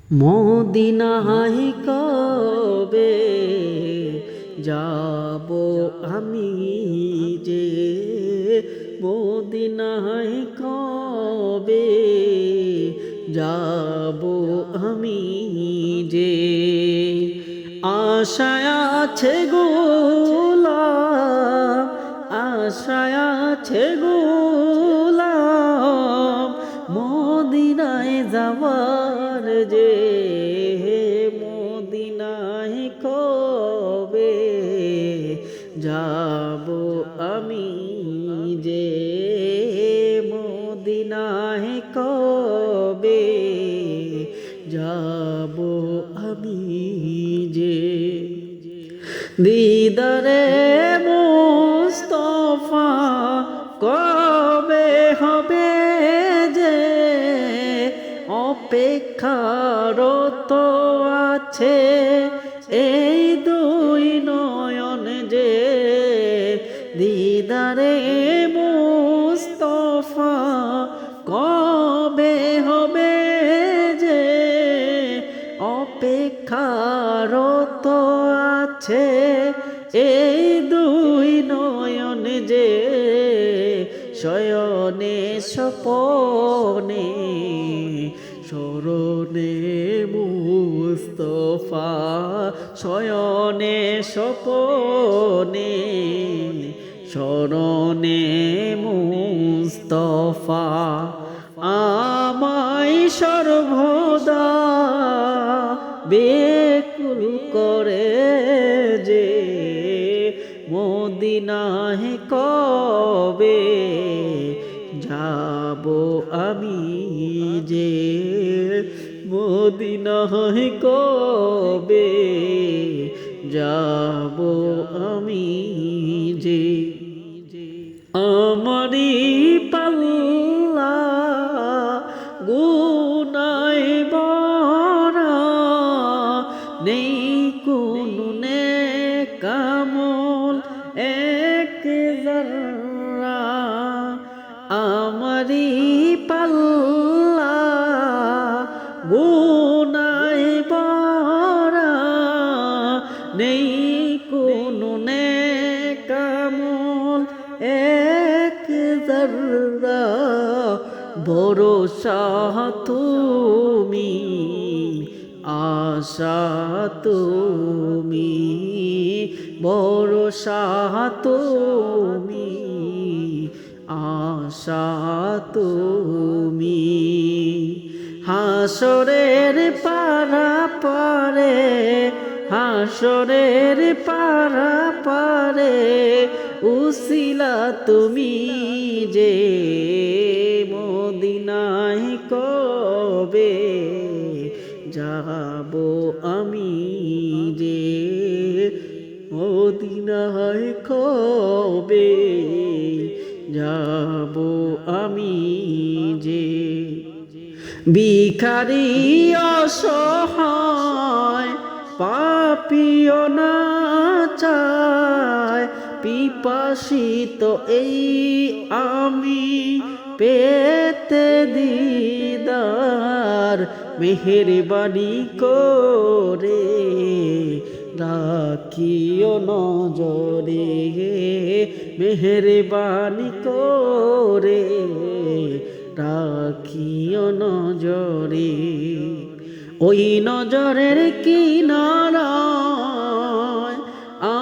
মদিনায় কবে যাব আমি যে, মদিনায় কবে যাব আমি যে, আশায় আছে গোলাম, আশায় আছে গোলাম, মদিনায় যাওয়ার যে, মদিনায় কবে যাব আমি যে, মদিনায় কবে যাব আমি যে, দিদারে মুস্তাফা কবে হবে যে, অপেক্ষারত আছে এই দুই নয়ন যে, দিদারে মুস্তাফা কবে হবে যে, অপেক্ষারত আছে এই দুই নয়ন যে, শয়নে স্বপনে স্মরণে মুস্তাফা, শয়নে স্বপনে স্মরণে মুস্তাফা, আমায় সর্বদা বেকুল করে যে, মদিনায় কবে যাব আমি যে, মদিনায় কবে যাব আমি যে, আমারি পাল্লা গুনায় ভরা, নেই কোনো নেক আমল এক যারা, আমারি পাল্লা গুনায় ভরা, নেই কোনো নেক আমল এক যারা, ভরসা তুমি আশা তুমি, ভরসা তুমি আশা তুমি, হাসরের পারা পারে, হাসরের পারা পারে উসিলা তুমি যে, মদিনায় কবে যাব আমি যে, মদিনায় কবে যাব আমি যে, ভিখারি অসহায় পাপিও না চায়, পিপাসিত এই আমি পেতে দিদার, মেহেরবানি করে রাখিও নজরে, মেহেরবানি করে রাখিও নজরে, ওই নজরের কিনারায়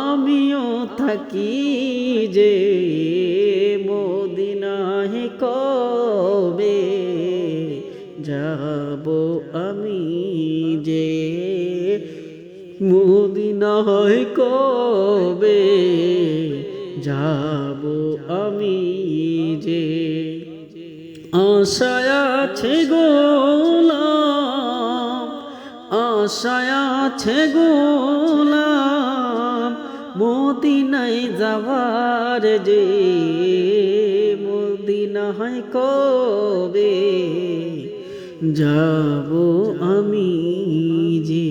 আমিও থাকি যে, মদিনায় কবে যাব আমি যে, মদিনায় কবে যাব আমি যে, আশায় আছে গোলাম, আশায় আছে গোলাম, মদিনায় যাওয়ার যে, মদিনায় কবে যাব আমি যে।